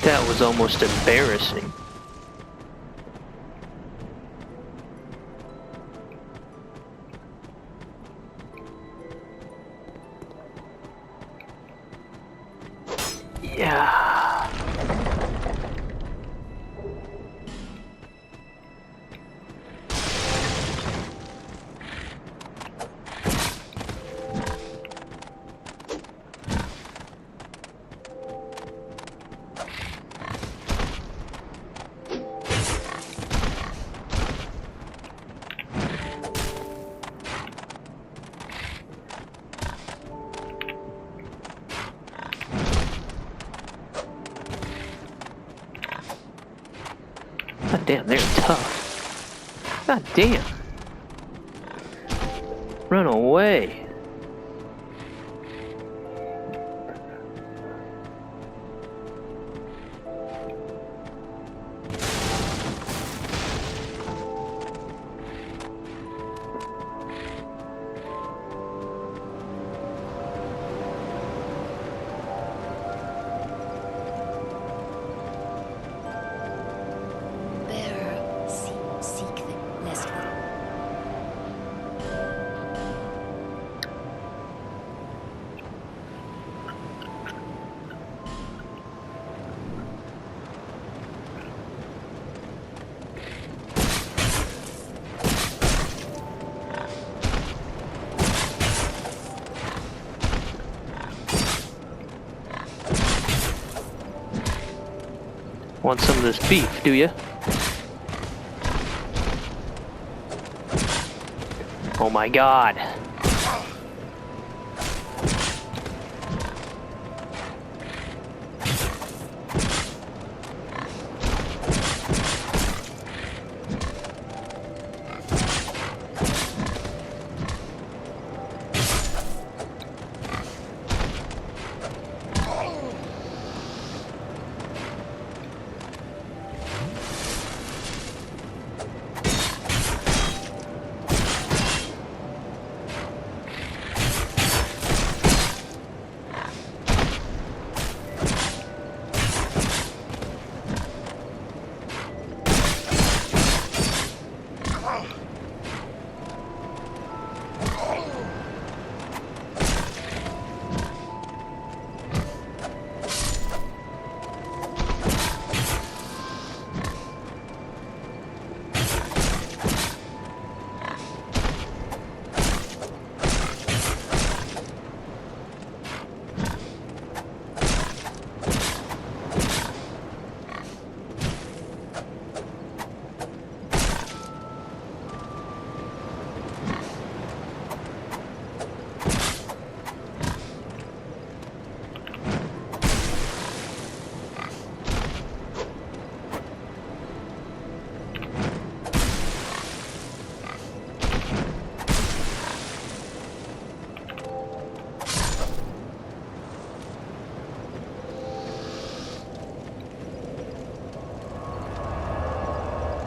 That was almost embarrassing. Yeah. God damn, they're tough. God damn. Run away. Want some of this beef, do you? Oh my god.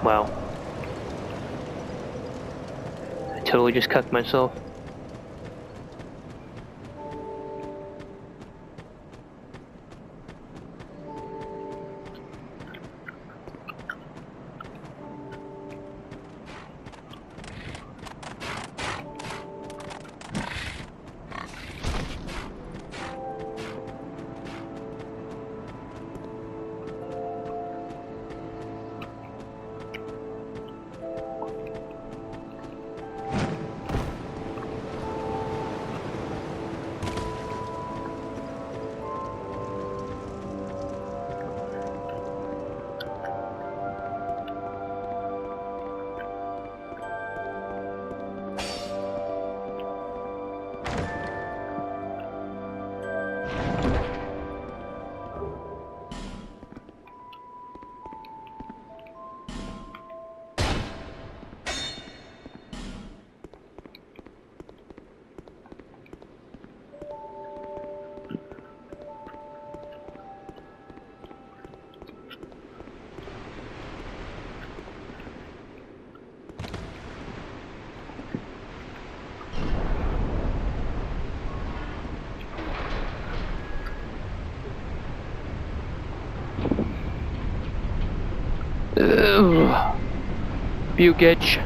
Wow. I totally just cucked myself. Puke itch.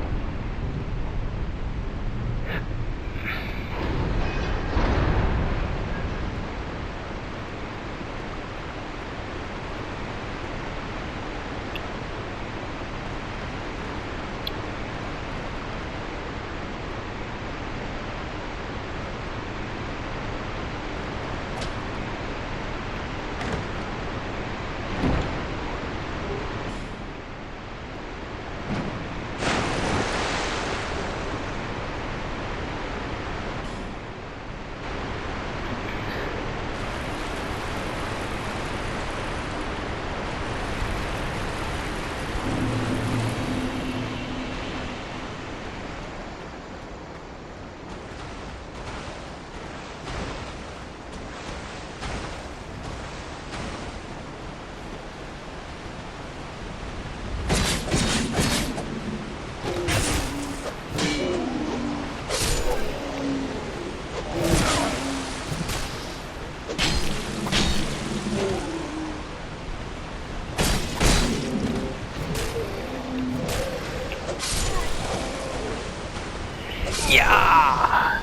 Yeah.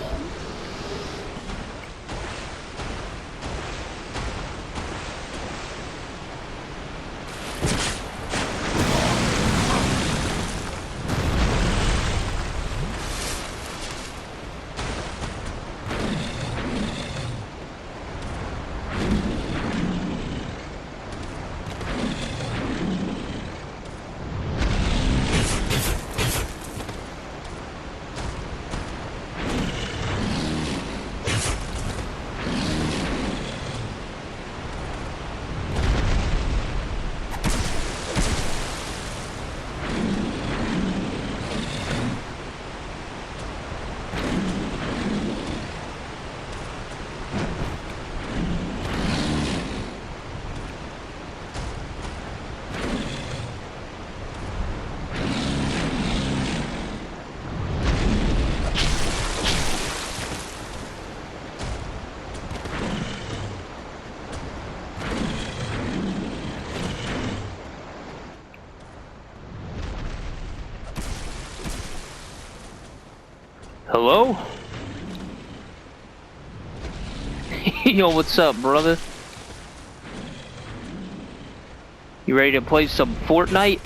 Hello? Yo, what's up, brother? You ready to play some Fortnite?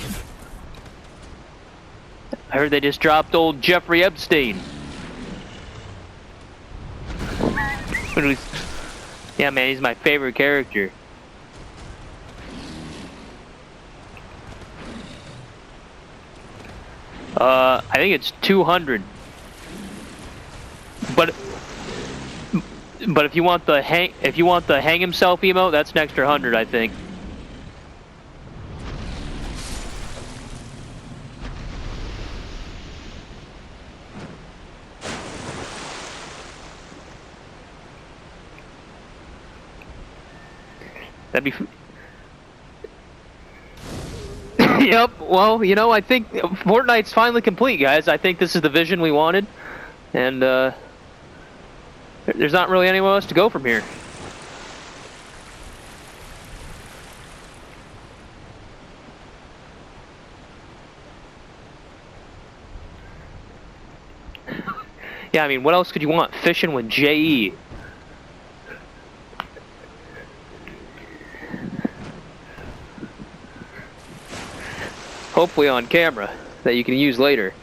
I heard they just dropped old Jeffrey Epstein. Yeah, man, he's my favorite character. I think it's 200. But if you want the hang himself emote, that's an extra 100, I think. That'd be. Yep. Well, you know, I think Fortnite's finally complete, guys. I think this is the vision we wanted, and there's not really anywhere else to go from here. Yeah, I mean, what else could you want? Fishing with J.E. Hopefully on camera, that you can use later.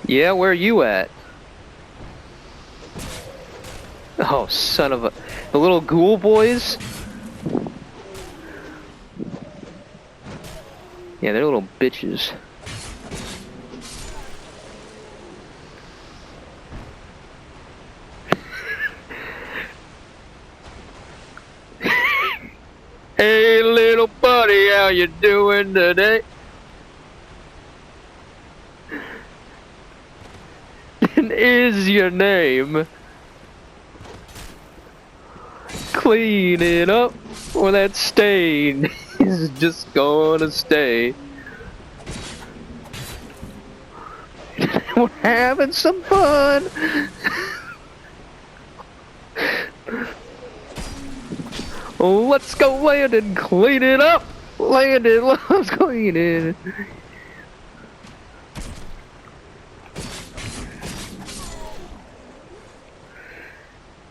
Yeah, where are you at? Oh, son of a... The little ghoul boys? Yeah, they're little bitches. Hey, little buddy, how you doing today? Is your name? Clean it up. Or that stain is just gonna stay. We're having some fun. Let's go land and clean it up. Landon loves cleaning.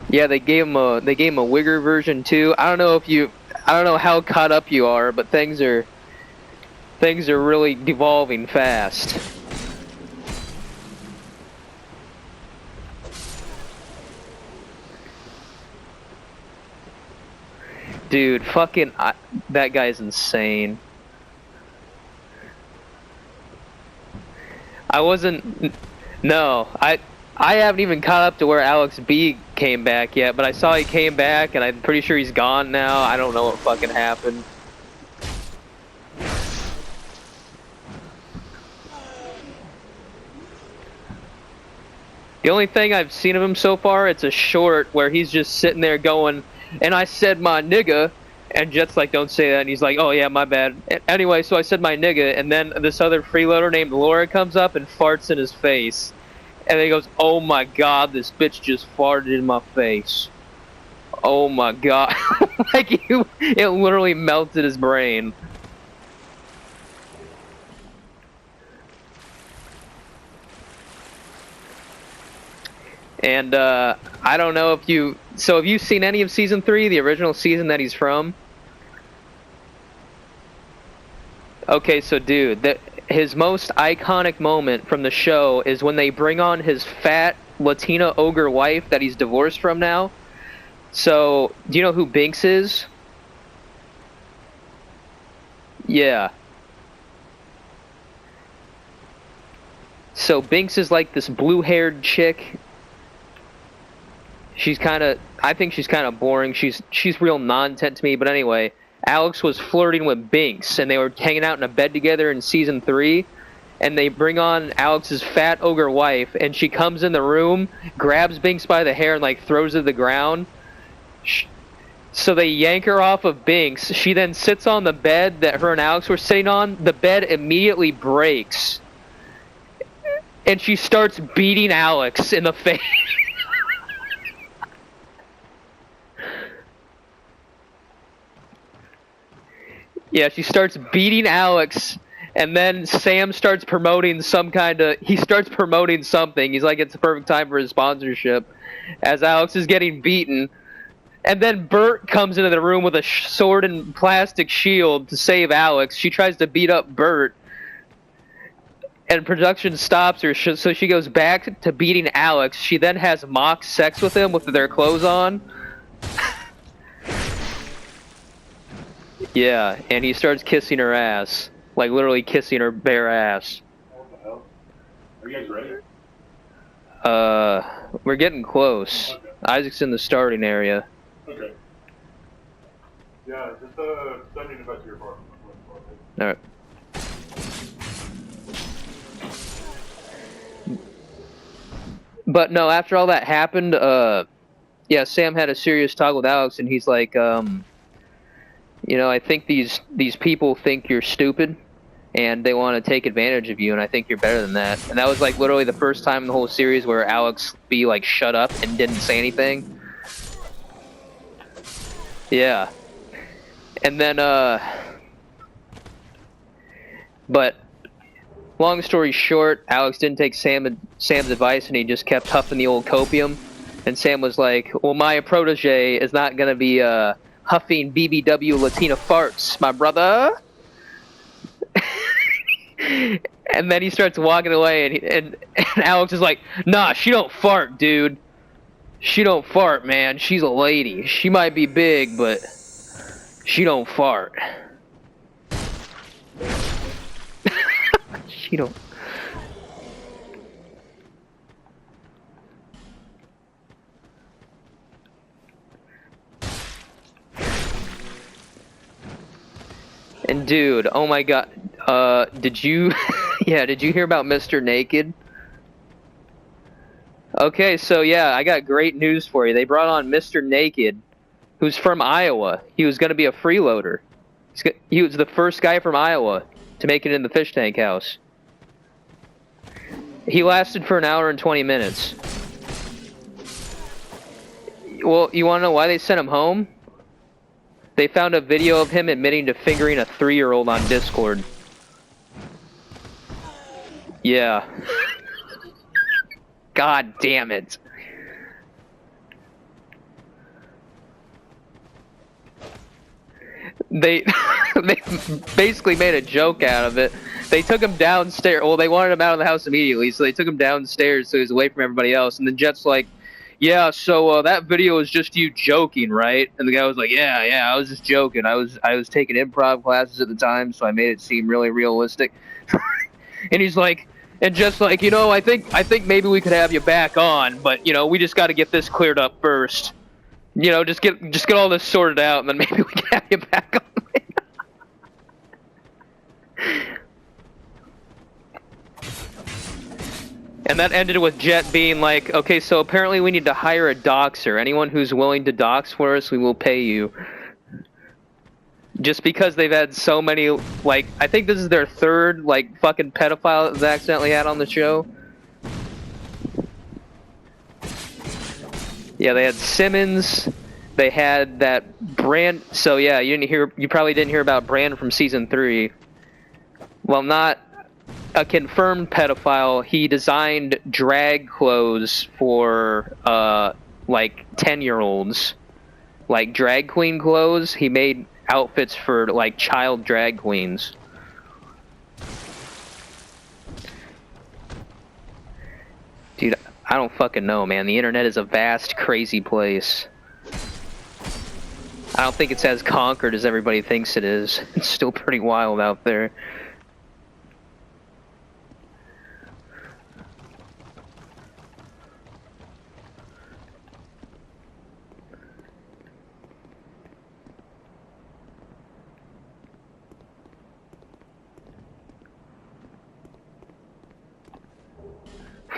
Yeah, they gave him a Wigger version too. I don't know how caught up you are, but things are really devolving fast. Dude, fucking that guy's insane. No, I haven't even caught up to where Alex B came back yet, but I saw he came back, and I'm pretty sure he's gone now. I don't know what fucking happened. The only thing I've seen of him so far, it's a short where he's just sitting there going, and I said my nigga, and Jet's like, don't say that, and he's like, oh yeah, my bad. Anyway, so I said my nigga, and then this other freeloader named Laura comes up and farts in his face. And then he goes, oh my god, this bitch just farted in my face. Oh my god. Like, it literally melted his brain. And, I don't know if you... So have you seen any of Season 3, the original season that he's from? Okay, so dude, his most iconic moment from the show is when they bring on his fat Latina ogre wife that he's divorced from now. So, do you know who Binks is? Yeah. So Binks is like this blue-haired chick. She's kind of, I think she's kind of boring. She's real non-tent to me, but anyway, Alex was flirting with Binks, and they were hanging out in a bed together in Season 3, and they bring on Alex's fat ogre wife, and she comes in the room, grabs Binks by the hair, and, like, throws her to the ground. So they yank her off of Binks. She then sits on the bed that her and Alex were sitting on. The bed immediately breaks, and she starts beating Alex in the face. Yeah, she starts beating Alex, and then Sam starts promoting he starts promoting something. He's like, it's the perfect time for his sponsorship, as Alex is getting beaten. And then Bert comes into the room with a sword and plastic shield to save Alex. She tries to beat up Bert, and production stops her, so she goes back to beating Alex. She then has mock sex with him with their clothes on. Yeah, and he starts kissing her ass. Like, literally kissing her bare ass. What the hell? Are you guys ready? We're getting close. Okay. Isaac's in the starting area. Okay. Yeah, just send me the best of your apartment. Alright. But no, after all that happened, yeah, Sam had a serious talk with Alex, and he's like, you know, I think these people think you're stupid, and they want to take advantage of you, and I think you're better than that. And that was, like, literally the first time in the whole series where Alex B, like, shut up and didn't say anything. Yeah. And then, but, long story short, Alex didn't take Sam's advice, and he just kept huffing the old copium. And Sam was like, well, my protege is not going to be, huffing BBW Latina farts, my brother. And then he starts walking away, and Alex is like, nah, she don't fart, dude. She don't fart, man. She's a lady. She might be big, but she don't fart. She don't. And dude, oh my god, did you, yeah, did you hear about Mr. Naked? Okay, so yeah, I got great news for you. They brought on Mr. Naked, who's from Iowa. He was going to be a freeloader. He was the first guy from Iowa to make it in the fish tank house. He lasted for an hour and 20 minutes. Well, you want to know why they sent him home? They found a video of him admitting to fingering a 3-year-old on Discord. Yeah. God damn it. They basically made a joke out of it. They took him downstairs. Well, they wanted him out of the house immediately, so they took him downstairs so he was away from everybody else. And then Jet's like, yeah, so that video was just you joking, right? And the guy was like, yeah, I was just joking. I was taking improv classes at the time, so I made it seem really realistic. And he's like, and Jet's like, you know, I think maybe we could have you back on, but you know, we just got to get this cleared up first. You know, just get all this sorted out, and then maybe we can have you back on. And that ended with Jet being like, okay, so apparently we need to hire a doxer. Anyone who's willing to dox for us, we will pay you. Just because they've had so many, like, I think this is their third, like, fucking pedophile that they accidentally had on the show. Yeah, they had Simmons. They had that Brand. So yeah, you probably didn't hear about Brand from season 3. Well, not a confirmed pedophile. He designed drag clothes for like 10-year-olds, like drag queen clothes. He made outfits for like child drag queens. Dude, I don't fucking know, man. The internet is a vast, crazy place. I don't think it's as conquered as everybody thinks it is. It's still pretty wild out there.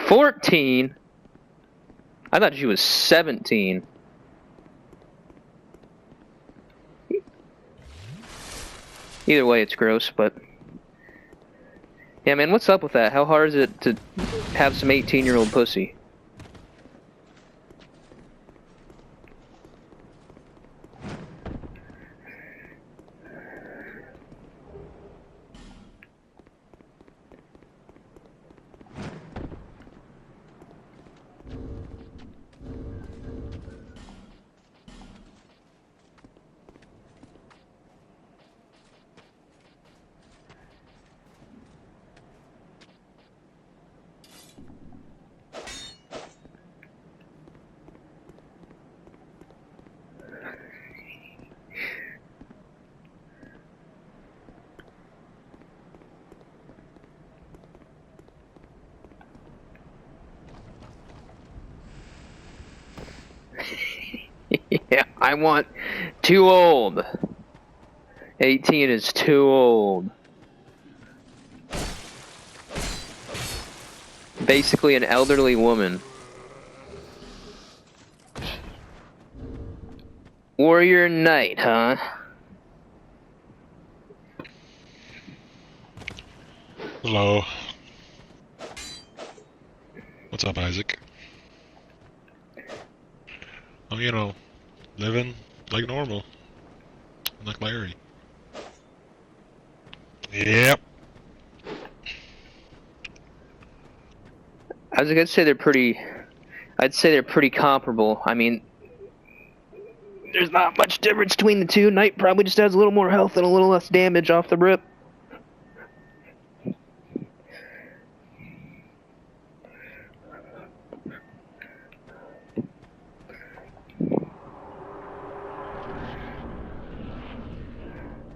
"14? I thought she was 17. Either way, it's gross, but... Yeah, man, what's up with that? How hard is it to have some 18-year-old pussy? Yeah, I want too old. 18 is too old. Basically an elderly woman. Warrior Knight, huh? Hello. What's up, Isaac? Oh, you know, living like normal. Like Larry. Yep. I'd say they're pretty comparable. I mean, there's not much difference between the two. Knight probably just has a little more health and a little less damage off the rip.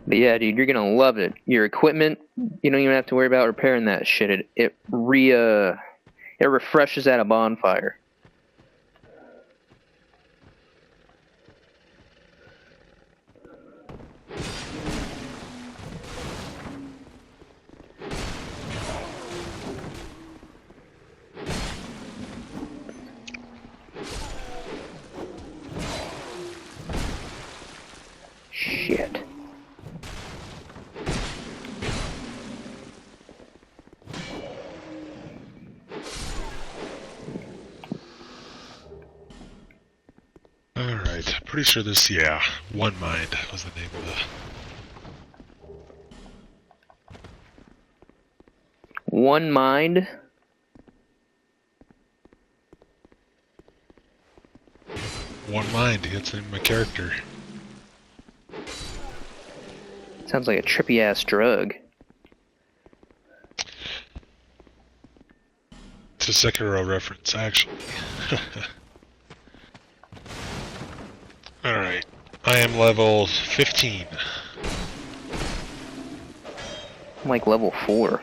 But yeah, dude, you're gonna love it. Your equipment, you don't even have to worry about repairing that shit. It refreshes at a bonfire. Alright, I'm pretty sure this, yeah, One Mind was the name of the... One Mind. One Mind, that's the name of my character. Sounds like a trippy ass drug. It's a Sekiro reference, actually. Alright, I am level 15. I'm like level 4.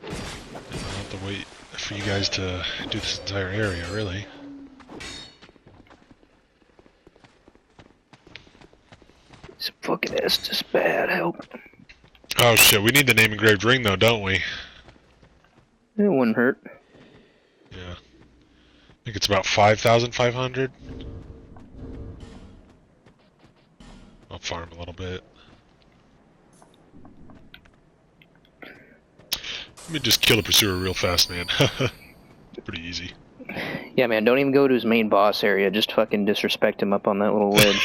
I'll have to wait for you guys to do this entire area, really. This fucking Estus bad, help. Oh shit, we need the name engraved ring though, don't we? It wouldn't hurt. Yeah. I think it's about 5,500. I'll farm a little bit. Let me just kill the pursuer real fast, man. Pretty easy. Yeah, man, don't even go to his main boss area. Just fucking disrespect him up on that little ledge.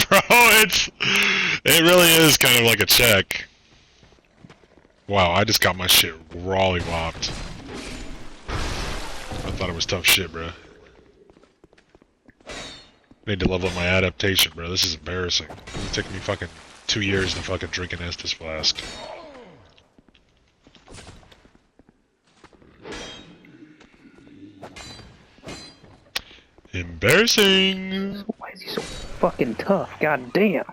Bro, it really is kind of like a check. Wow, I just got my shit rawly whopped. I thought it was tough shit, bro. Need to level up my adaptation, bro. This is embarrassing. It's taking me fucking 2 years to fucking drink an Estus flask. Embarrassing! Why is he so fucking tough? God damn.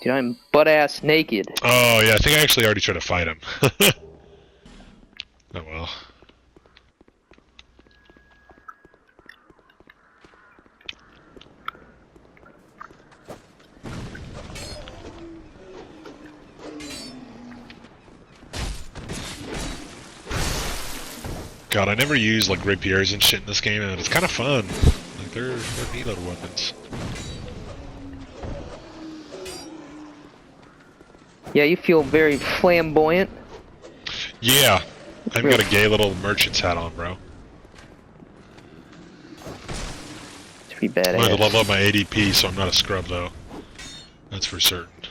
Dude, I'm butt-ass naked. Oh, yeah, I think I actually already tried to fight him. Oh, well. God, I never use like rapiers and shit in this game, and it's kind of fun. Like they're neat little weapons. Yeah, you feel very flamboyant. Yeah, I've got a gay little merchant's hat on, bro. It's pretty badass. I'm gonna level up my ADP, so I'm not a scrub though. That's for certain.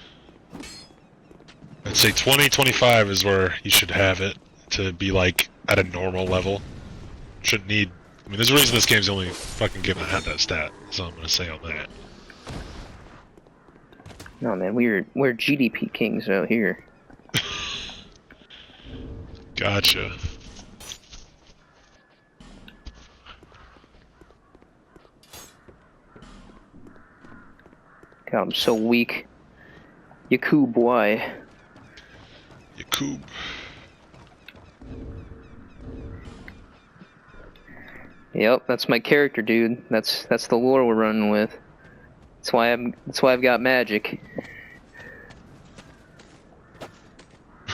I'd say 20, 25 is where you should have it to be like at a normal level. Shouldn't need. I mean, there's a reason this game's only fucking given a hat that stat. So I'm gonna say on that. No, man, we're GDP kings out here. Gotcha. God, I'm so weak. Yaqoob, why? Yaqoob. Yep, that's my character, dude. That's the lore we're running with. That's why I've got magic.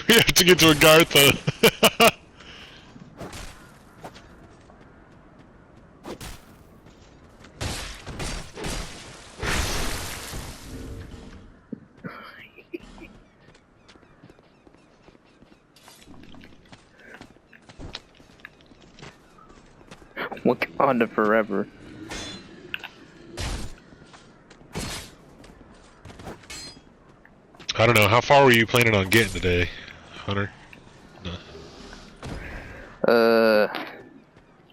We have to get to Agartha. Wakanda forever. I don't know. How far were you planning on getting today, Hunter? No.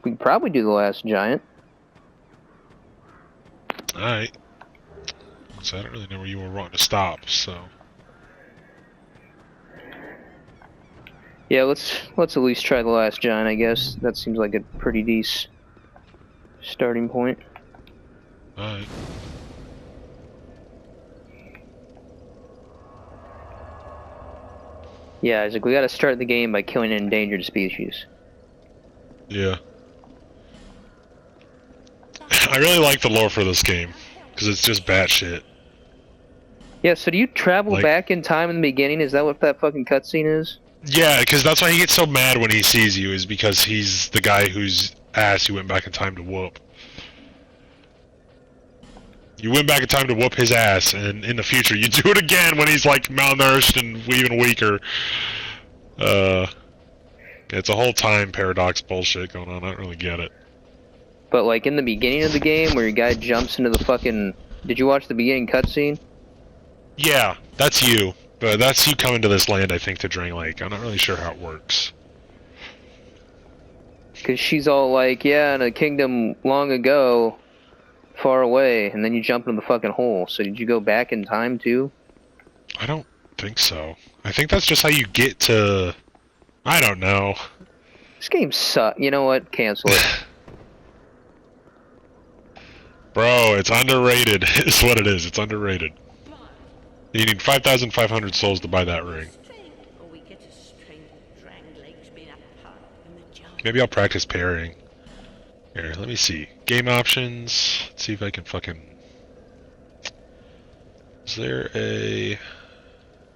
We could probably do the last giant. Alright. So I don't really know where you were wanting to stop, so. Yeah, let's at least try the last giant, I guess. That seems like a pretty decent starting point. Alright. Yeah, Isaac, we gotta start the game by killing an endangered species. Yeah. I really like the lore for this game, because it's just batshit. Yeah, so do you travel Like- back in time in the beginning? Is that what that fucking cutscene is? Yeah, because that's why he gets so mad when he sees you, is because he's the guy whose ass you went back in time to whoop. You went back in time to whoop his ass, and in the future you do it again when he's like malnourished and even weaker. It's a whole time paradox bullshit going on. I don't really get it. But like in the beginning of the game, where your guy jumps into the fucking... Did you watch the beginning cutscene? Yeah, that's you. But that's you coming to this land, I think, to Drain Lake. I'm not really sure how it works. Because she's all like, yeah, in a kingdom long ago, far away, and then you jump into the fucking hole. So did you go back in time, too? I don't think so. I think that's just how you get to... I don't know. This game sucks. You know what? Cancel it. Bro, it's underrated, is what it is. It's underrated. You need 5,500 souls to buy that ring. Maybe I'll practice parrying. Here, let me see. Game options. Let's see if I can fucking... Is there a...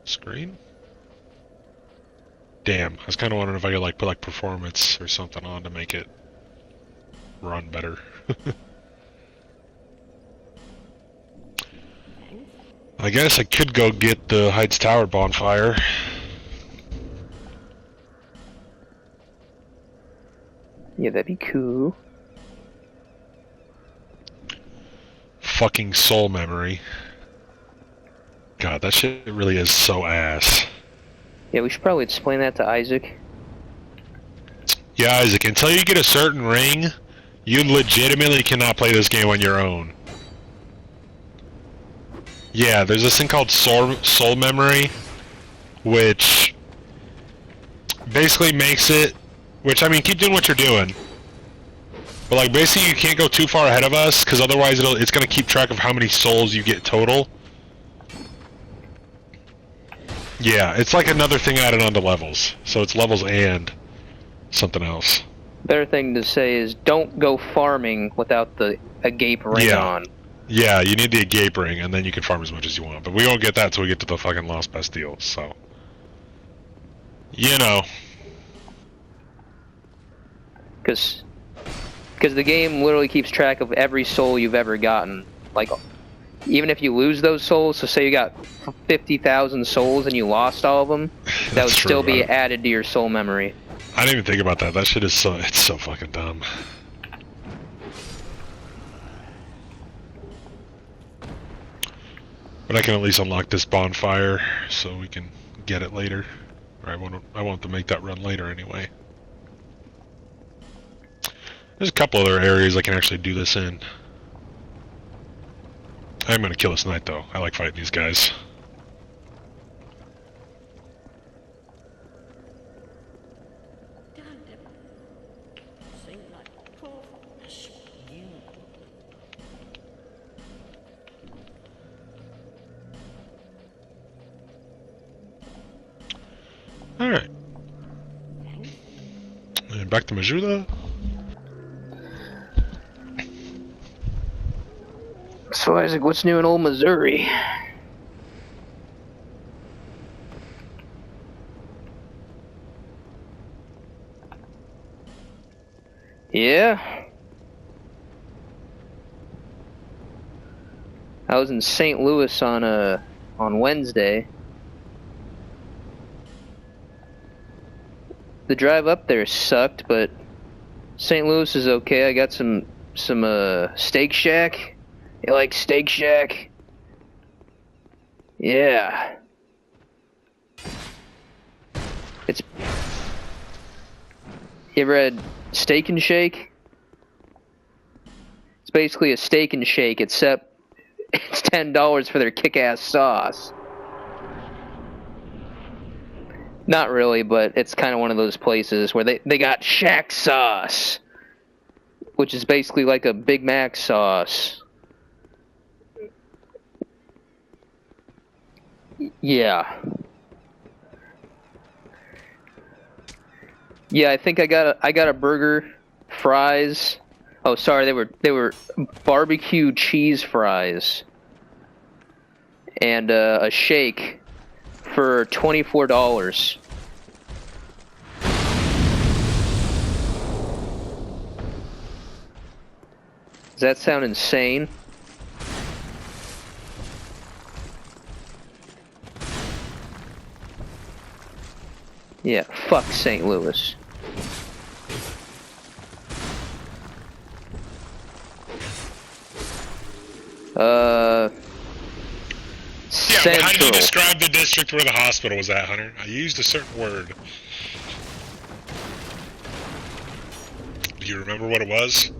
screen? Damn, I was kind of wondering if I could like put like performance or something on to make it run better. I guess I could go get the Heights Tower bonfire. Yeah, that'd be cool. Fucking soul memory. God, that shit really is so ass. Yeah, we should probably explain that to Isaac. Yeah, Isaac, until you get a certain ring, you legitimately cannot play this game on your own. Yeah, there's this thing called soul memory, which basically makes it, which, I mean, keep doing what you're doing. But, like, basically you can't go too far ahead of us, because otherwise it's going to keep track of how many souls you get total. Yeah, it's like another thing added onto levels. So it's levels and something else. Better thing to say is don't go farming without a Agape ring on. Yeah, you need the Agape ring, and then you can farm as much as you want. But we won't get that till we get to the fucking Lost Bastille, so... You know. Because the game literally keeps track of every soul you've ever gotten. Like, even if you lose those souls, so say you got 50,000 souls and you lost all of them, that would still be added to your soul memory. I didn't even think about that. That shit is it's so fucking dumb. But I can at least unlock this bonfire, so we can get it later. Or I want to make that run later anyway. There's a couple other areas I can actually do this in. I'm gonna kill this knight though. I like fighting these guys. Alright. And back to Majula. So Isaac, what's new in old Missouri? Yeah? I was in St. Louis on Wednesday. The drive up there sucked, but St. Louis is okay. I got some Steak Shack. You like Steak Shack? Yeah. You ever had Steak and Shake? It's basically a Steak and Shake, except it's $10 for their kick-ass sauce. Not really, but it's kind of one of those places where they got Shack sauce, which is basically like a Big Mac sauce. Yeah. Yeah, I think I got a burger, fries. Oh, sorry, they were barbecue cheese fries and a shake for $24. Does that sound insane? Yeah, fuck St. Louis. Yeah, but how did you Central. describe the district where the hospital was at, Hunter? I used a certain word. Do you remember what it was?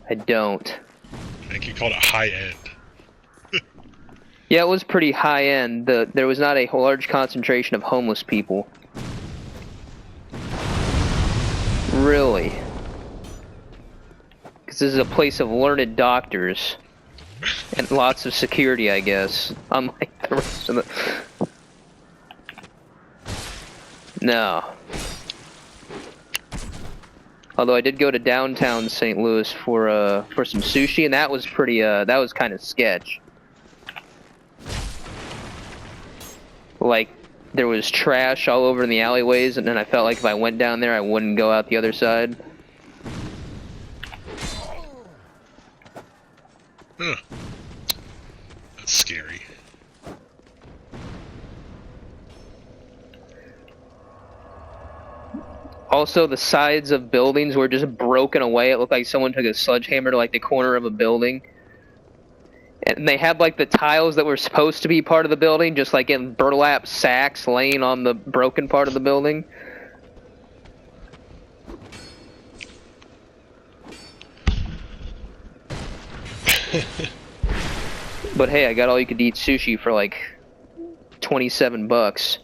I don't. I think you called it high end. Yeah, it was pretty high end. There was not a large concentration of homeless people. Really? Because this is a place of learned doctors. And lots of security, I guess. Unlike the rest of the... No. Although I did go to downtown St. Louis for some sushi, and that was pretty, that was kind of sketch. Like, there was trash all over in the alleyways, and then I felt like if I went down there, I wouldn't go out the other side. Huh. That's scary. Also, the sides of buildings were just broken away. It looked like someone took a sledgehammer to, like, the corner of a building. And they had, like, the tiles that were supposed to be part of the building, just, like, in burlap sacks laying on the broken part of the building. But hey, I got all-you-could-eat sushi for, like, $27.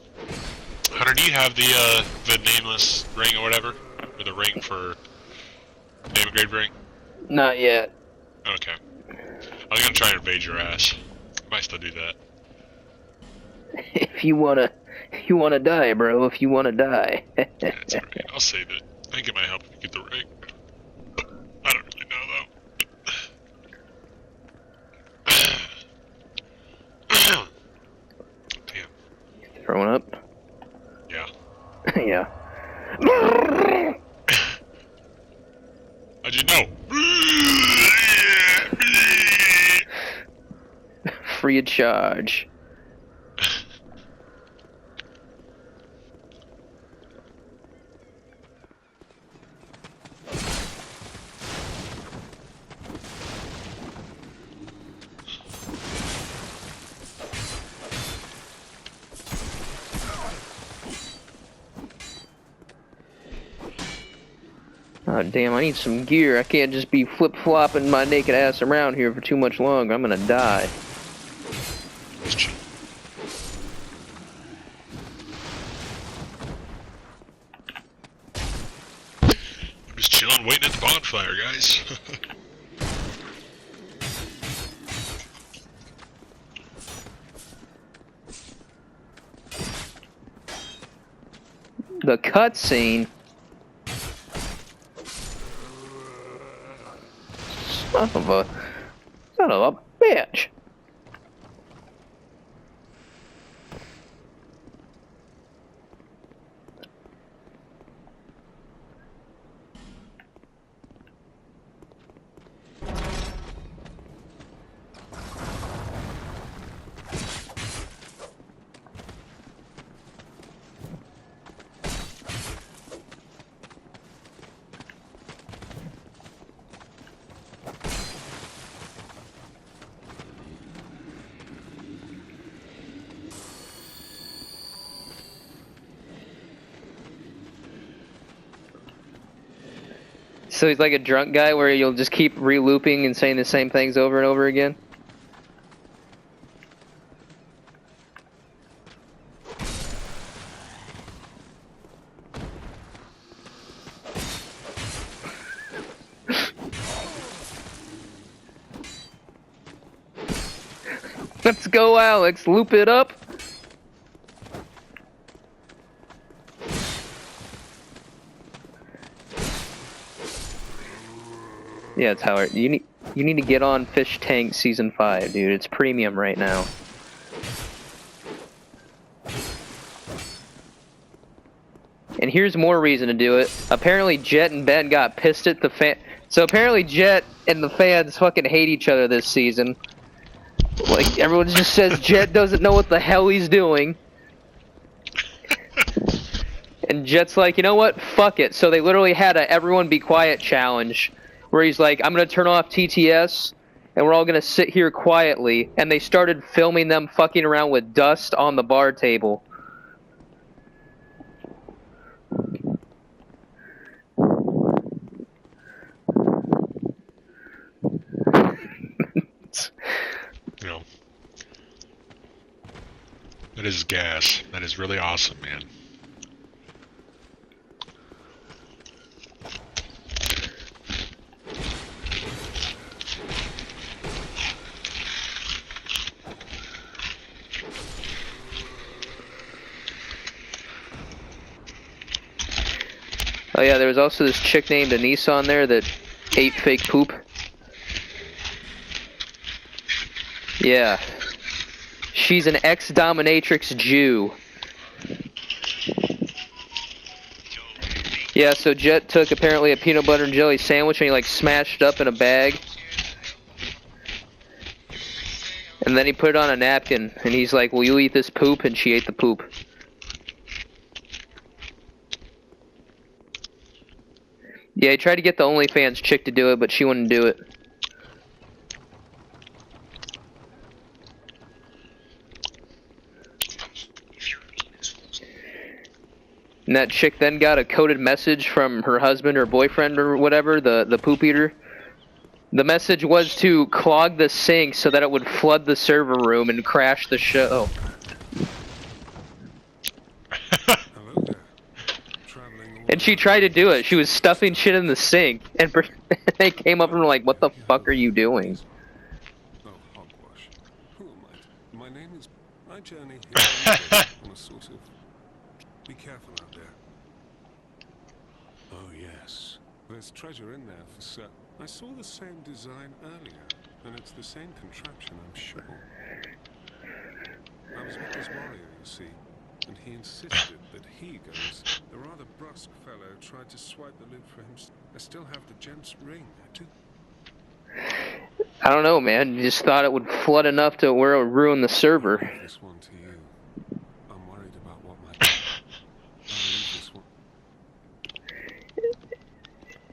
Hunter, do you have the nameless ring or whatever? Or the ring for... name and grade ring? Not yet. Okay. I was gonna try and invade your ass. Might still do that. If you wanna die, bro. If you wanna die. Yeah, it's alright. I'll save it. I think it might help if you get the ring. I don't really know, though. Damn. Throwing up? Yeah. Yeah. How'd you know? Free of charge. Oh damn, I need some gear. I can't just be flip-flopping my naked ass around here for too much longer. I'm gonna die. Just chill. I'm just chilling, waiting at the bonfire, guys. The cutscene. Son of a bitch. So he's like a drunk guy where you'll just keep re-looping and saying the same things over and over again? Let's go, Alex. Loop it up. Yeah, it's Howard. You need to get on Fish Tank Season 5, dude. It's premium right now. And here's more reason to do it. Apparently Jet and Ben got pissed at the fan. So apparently Jet and the fans fucking hate each other this season. Like, everyone just says Jet doesn't know what the hell he's doing. And Jet's like, you know what? Fuck it. So they literally had a everyone be quiet challenge. Where he's like, I'm gonna turn off TTS, and we're all gonna sit here quietly. And they started filming them fucking around with dust on the bar table. You know, that is gas. That is really awesome, man. Oh yeah, there was also this chick named Anise on there that ate fake poop. Yeah. She's an ex-dominatrix Jew. Yeah, so Jet took apparently a peanut butter and jelly sandwich and he like smashed it up in a bag. And then he put it on a napkin and he's like, "Will you eat this poop?" And she ate the poop. Yeah, he tried to get the OnlyFans chick to do it, but she wouldn't do it. And that chick then got a coded message from her husband or boyfriend or whatever, the poop eater. The message was to clog the sink so that it would flood the server room and crash the show. And she tried to do it. She was stuffing shit in the sink, and they came up and were like, "What the fuck are you doing?" Oh, hogwash. Who am I? My name is... I journey here on a sort of... Be careful out there. Oh, yes. There's treasure in there for certain. I saw the same design earlier, and it's the same contraption, I'm sure. I was with this warrior, you see, and he insisted that he goes. The rather brusque fellow tried to swipe the loot for him. I still have the gent's ring. I don't know, man. You just thought it would flood enough to where it would ruin the server. This one to you. I'm worried about what might... I'll leave this one.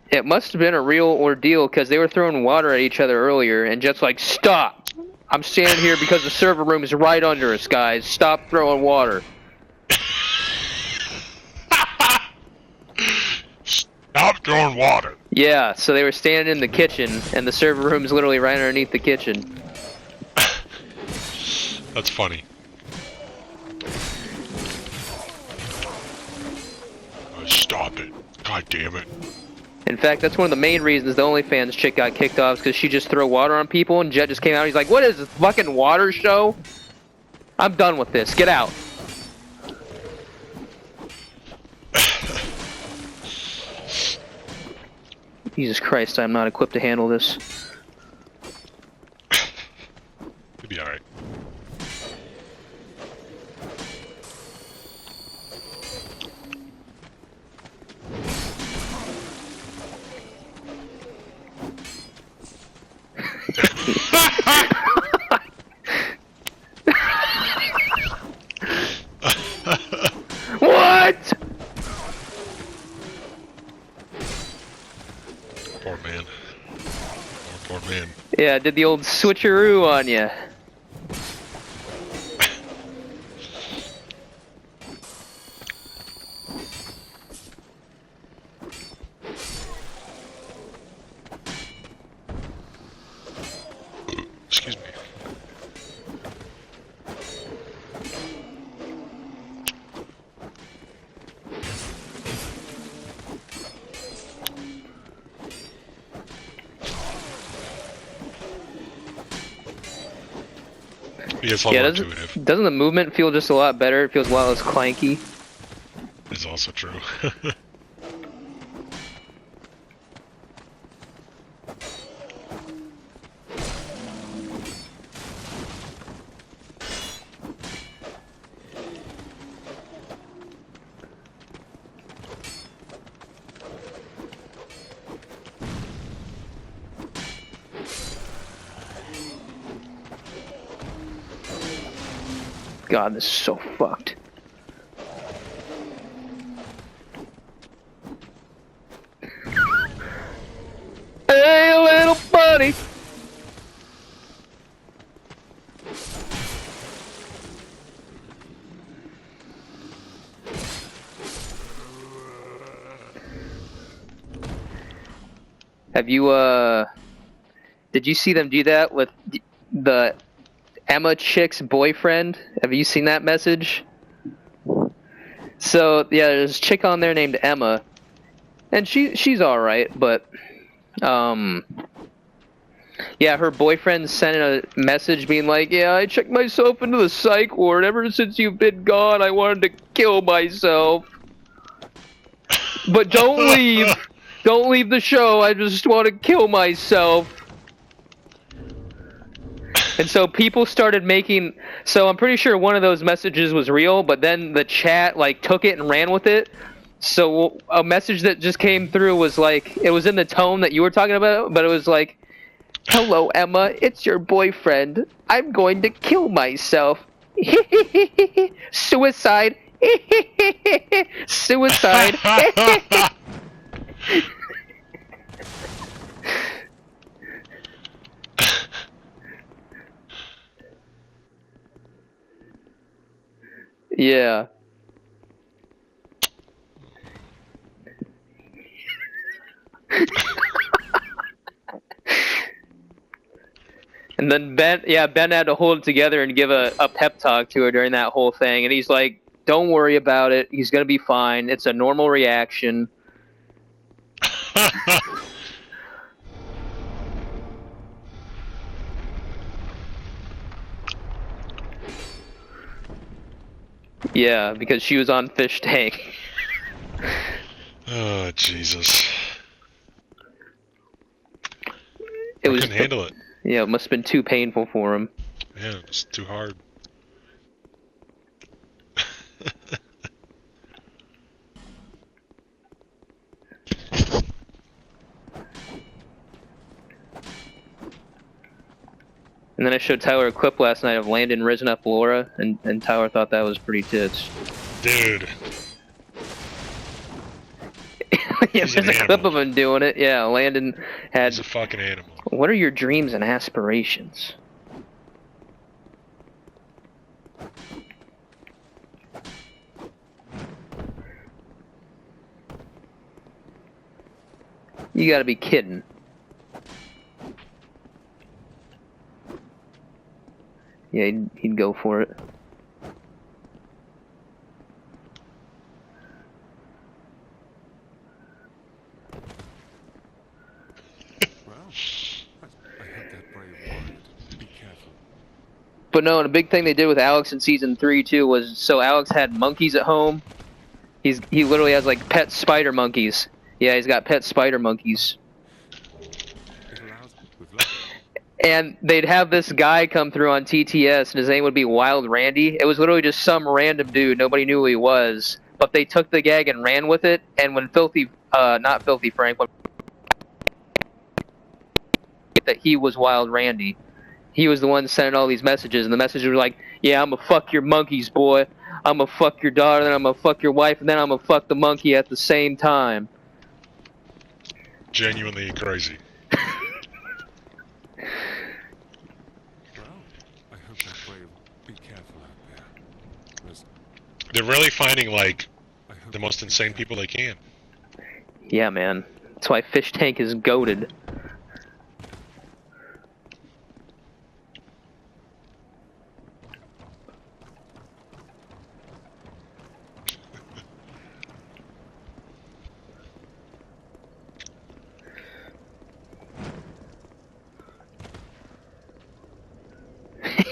It must have been a real ordeal because they were throwing water at each other earlier, and Jet's like, "Stop! I'm standing here because the server room is right under us, guys. Stop throwing water." Stop throwing water. Yeah, so they were standing in the kitchen, and the server room is literally right underneath the kitchen. That's funny. Oh, stop it. God damn it. In fact, that's one of the main reasons the OnlyFans chick got kicked off, is because she just threw water on people, and Jet just came out and he's like, "What is this, fucking water show? I'm done with this. Get out." Jesus Christ, I'm not equipped to handle this. You'll be alright. What? Poor man. Poor man. Yeah, did the old switcheroo on ya. Excuse me. It's a lot Yeah, more intuitive. doesn't the movement feel just a lot better? It feels a lot less clanky. It's also true. God, this is so fucked. Hey, little buddy. Have you did you see them do that with the Emma chick's boyfriend? Have you seen that message? So yeah, there's a chick on there named Emma, and she's all right, but yeah, her boyfriend sent a message being like, yeah, I checked myself into the psych ward. Ever since you've been gone, I wanted to kill myself. But don't leave. Don't leave the show. I just want to kill myself. And so people started making... So I'm pretty sure one of those messages was real, but then the chat, like, took it and ran with it. So a message that just came through was like... It was in the tone that you were talking about, but it was like, hello, Emma. It's your boyfriend. I'm going to kill myself. Suicide. Suicide. Yeah. And then Ben had to hold it together and give a pep talk to her during that whole thing. And he's like, don't worry about it. He's going to be fine. It's a normal reaction. Yeah, because she was on Fish Tank. Oh, Jesus. I couldn't handle it. Yeah, it must have been too painful for him. Yeah, it's too hard. And then I showed Tyler a clip last night of Landon rising up Laura, and Tyler thought that was pretty tits. Dude. Yeah, there's a clip of him doing it. Yeah, Landon had... He's a fucking animal. What are your dreams and aspirations? You gotta be kidding. Yeah, he'd go for it. But no, and a big thing they did with Alex in season 3 too was, so Alex had monkeys at home. He literally has like pet spider monkeys. Yeah, he's got pet spider monkeys. And they'd have this guy come through on TTS, and his name would be Wild Randy. It was literally just some random dude. Nobody knew who he was. But they took the gag and ran with it. And when not Filthy Frank, but that he was Wild Randy. He was the one sending all these messages, and the messages were like, yeah, I'm gonna fuck your monkeys, boy. I'm gonna fuck your daughter, then I'm gonna fuck your wife, and then I'm gonna fuck the monkey at the same time. Genuinely crazy. They're really finding, like, the most insane people they can. Yeah, man. That's why Fish Tank is goated.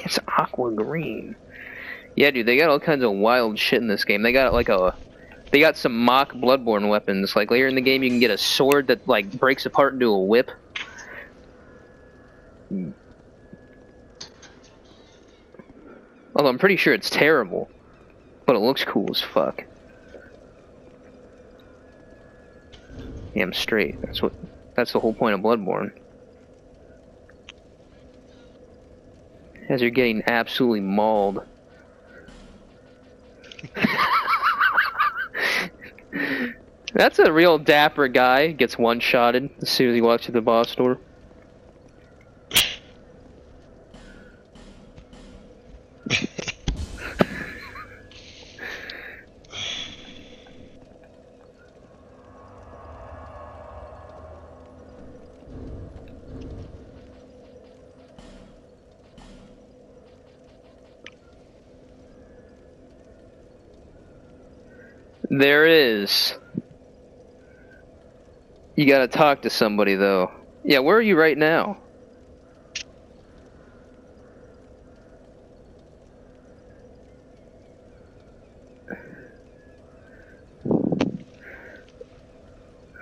It's aqua green. Yeah, dude, they got all kinds of wild shit in this game. They got like they got some mock Bloodborne weapons. Like later in the game, you can get a sword that like breaks apart into a whip. Although I'm pretty sure it's terrible, but it looks cool as fuck. Yeah, I'm straight. That's the whole point of Bloodborne. As you're getting absolutely mauled. That's a real dapper guy. Gets one-shotted as soon as he walks through the boss door. There is. You gotta talk to somebody, though. Yeah, where are you right now?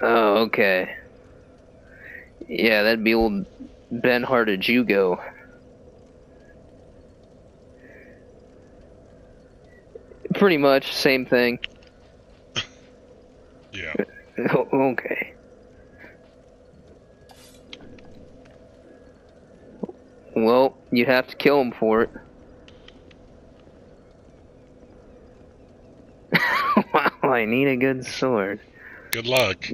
Oh, okay. Yeah, that'd be old Ben-hearted Jugo. Pretty much, same thing. Yeah. Okay. Well, you'd have to kill him for it. Wow, I need a good sword. Good luck.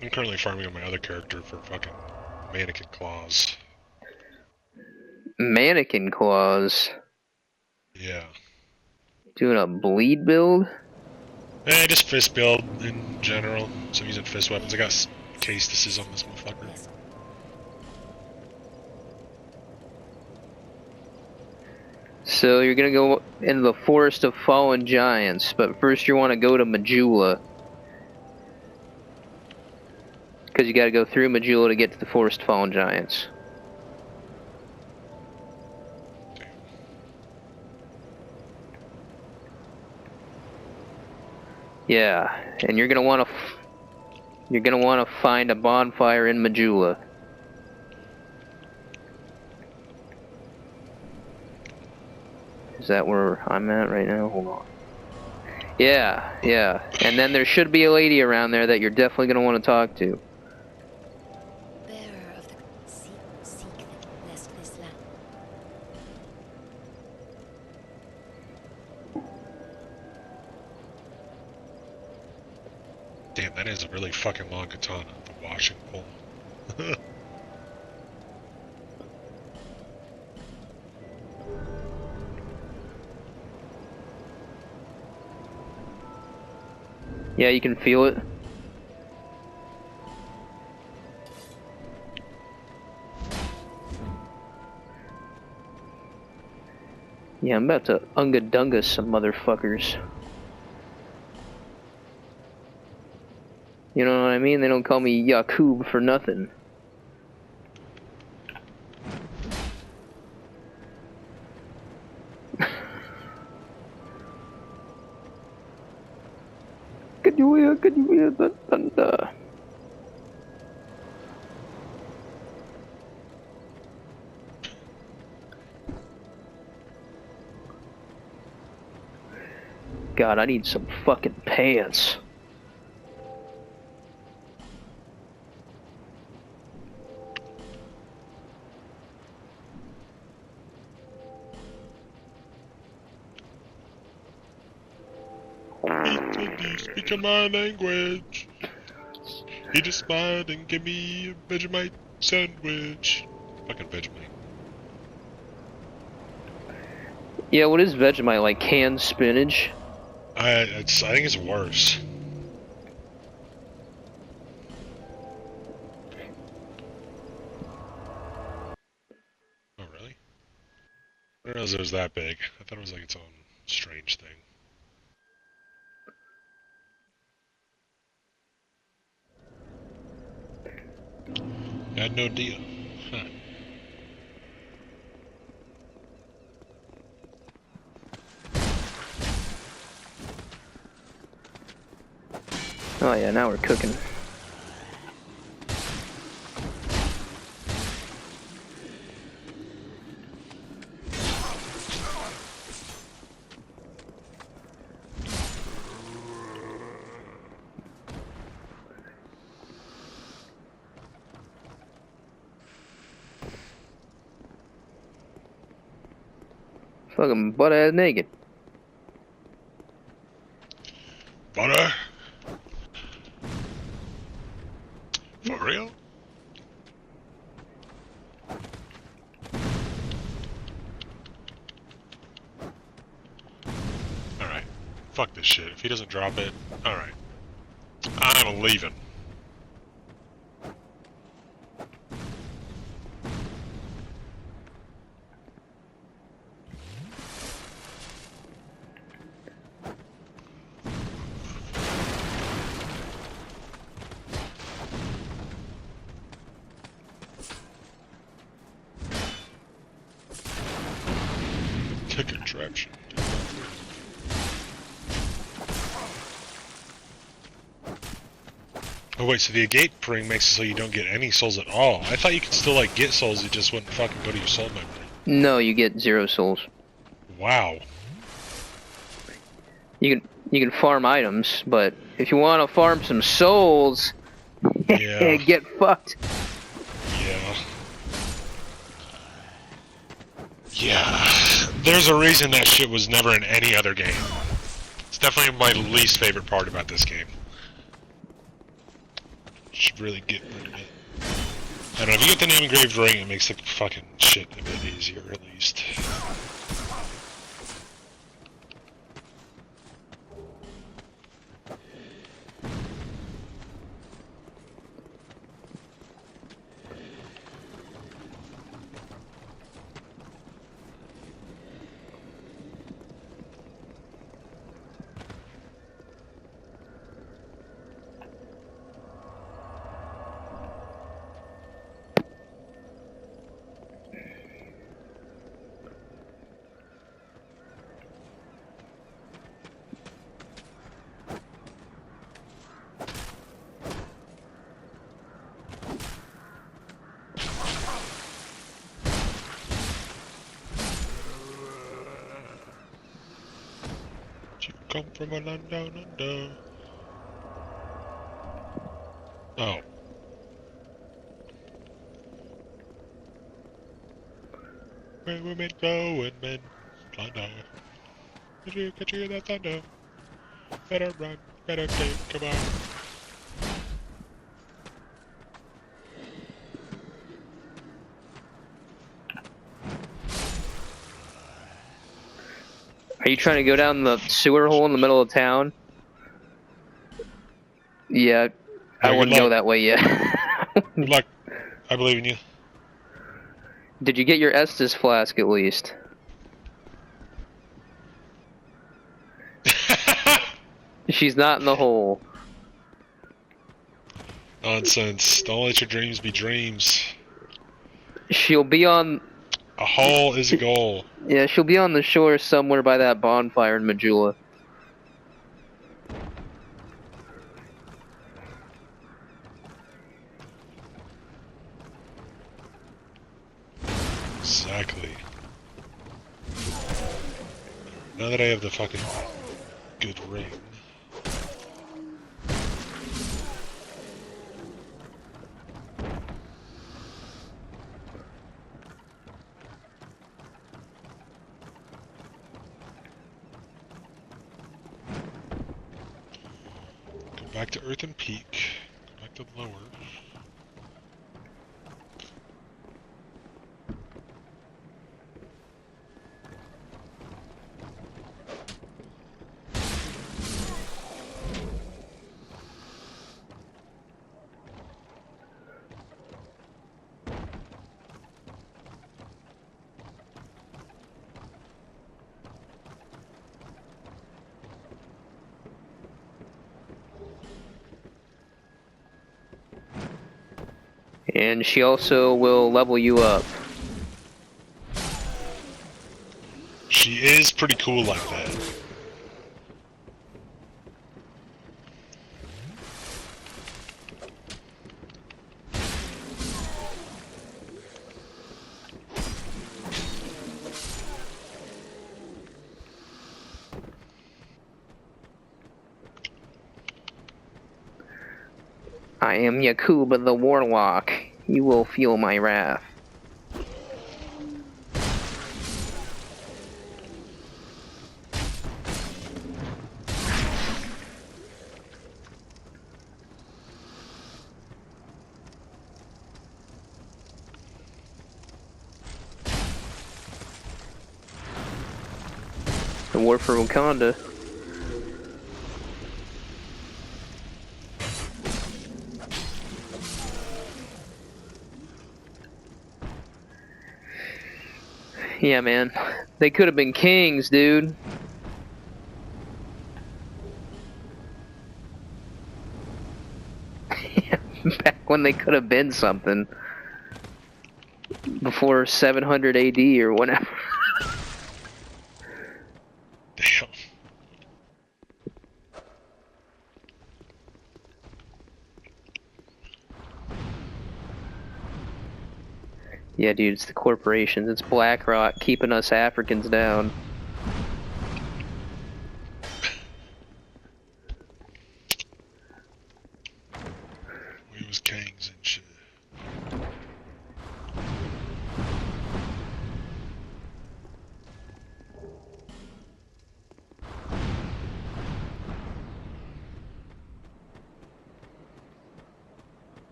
I'm currently farming on my other character for fucking mannequin claws. Mannequin claws. Yeah. Doing a bleed build? Just fist build in general. So I'm using fist weapons. I got castices on this motherfucker. So you're gonna go into the Forest of Fallen Giants, but first you want to go to Majula. Because you gotta go through Majula to get to the Forest of Fallen Giants. Yeah, and you're gonna want to find a bonfire in Majula. Is that where I'm at right now? Hold on. Yeah, yeah. And then there should be a lady around there that you're definitely gonna want to talk to. Bearer of the seek that blessed this land. Damn, that is a really fucking long katana. The washing pole. Yeah, you can feel it. Yeah, I'm about to unga-dunga some motherfuckers. You know what I mean? They don't call me Yaqoob for nothing. Could you hear the thunder? God, I need some fucking pants. Speak my language. He just smiled and gave me a Vegemite sandwich. Fucking Vegemite. Yeah, what is Vegemite? Like canned spinach? I think it's worse. Oh, really? I didn't realize it was that big. I thought it was like its own strange thing. I had no idea. Huh. Oh yeah, now we're cooking. Fucking butt ass naked. Butter? For real? Alright. Fuck this shit. If he doesn't drop it, alright. I'm leaving. Contraption. Oh wait, so the gate ring makes it so you don't get any souls at all. I thought you could still like get souls, you just wouldn't fucking go to your soul memory. No, you get 0 souls. Wow. You can farm items, but if you want to farm some souls, Yeah. get fucked. Yeah. Yeah. There's a reason that shit was never in any other game. It's definitely my least favorite part about this game. Should really get rid of it. I don't know, if you get the name engraved ring, it makes the fucking shit a bit easier, at least. Come from a land down under. Oh. Where women go and men plunder. Could you hear that thunder? Better run, better take, come on. Are you trying to go down the sewer hole in the middle of town? Yeah, I wouldn't go that way yet. Good luck. I believe in you. Did you get your Estes flask at least? She's not in the hole. Nonsense. Don't let your dreams be dreams. She'll be on... A hole is a goal. Yeah, she'll be on the shore somewhere by that bonfire in Majula. Exactly. Now that I have the fucking good ring. Back to Earth and Peak. Go back to lower. And she also will level you up. She is pretty cool like that. I am Yaqoob the Warlock. You will feel my wrath. The war for Wakanda. Yeah, man. They could have been kings, dude. Back when they could have been something. Before 700 AD or whatever. Damn. Yeah, dude, it's the corporations. It's BlackRock keeping us Africans down. We was kings and shit.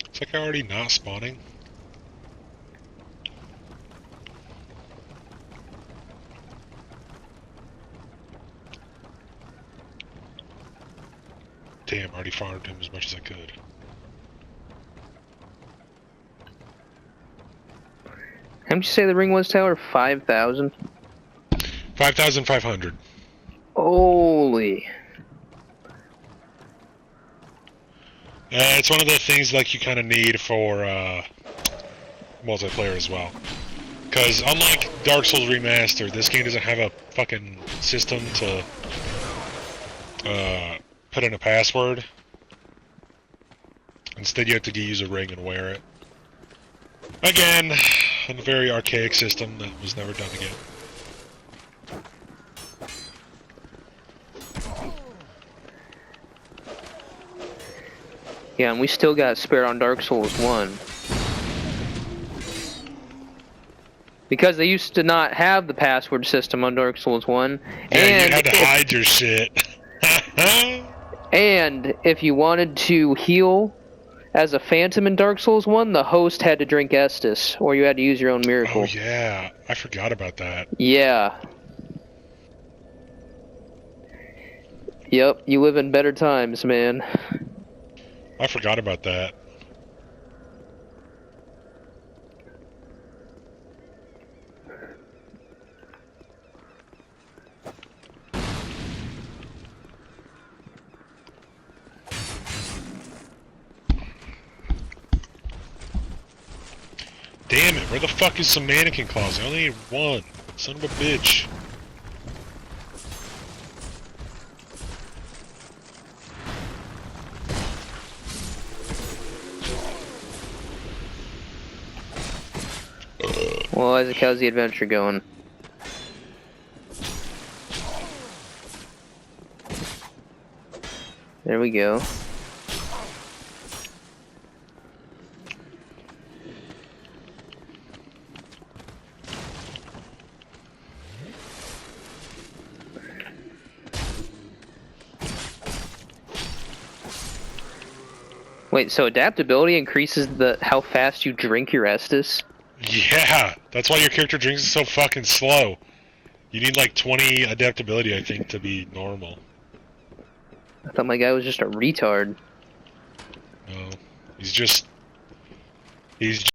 It's like already not spawning. Damn, I already farmed him as much as I could. How much you say the ring was, Taylor? 5,000? 5,500. Holy. It's one of the things like you kind of need for multiplayer as well. Because unlike Dark Souls Remastered, this game doesn't have a fucking system to put in a password. Instead, you have to use a ring and wear it. Again, a very archaic system that was never done again. Yeah, and we still got spared on Dark Souls 1. Because they used to not have the password system on Dark Souls 1. Yeah, and you had to hide your shit. And if you wanted to heal as a phantom in Dark Souls 1, the host had to drink Estus, or you had to use your own miracle. Oh yeah, I forgot about that. Yeah. Yep, you live in better times, man. I forgot about that. Damn it, where the fuck is some mannequin claws? I only need one. Son of a bitch. Well, Isaac, how's the adventure going? There we go. Wait, so adaptability increases how fast you drink your Estus? Yeah, that's why your character drinks it so fucking slow. You need like 20 adaptability, I think, to be normal. I thought my guy was just a retard. No, he's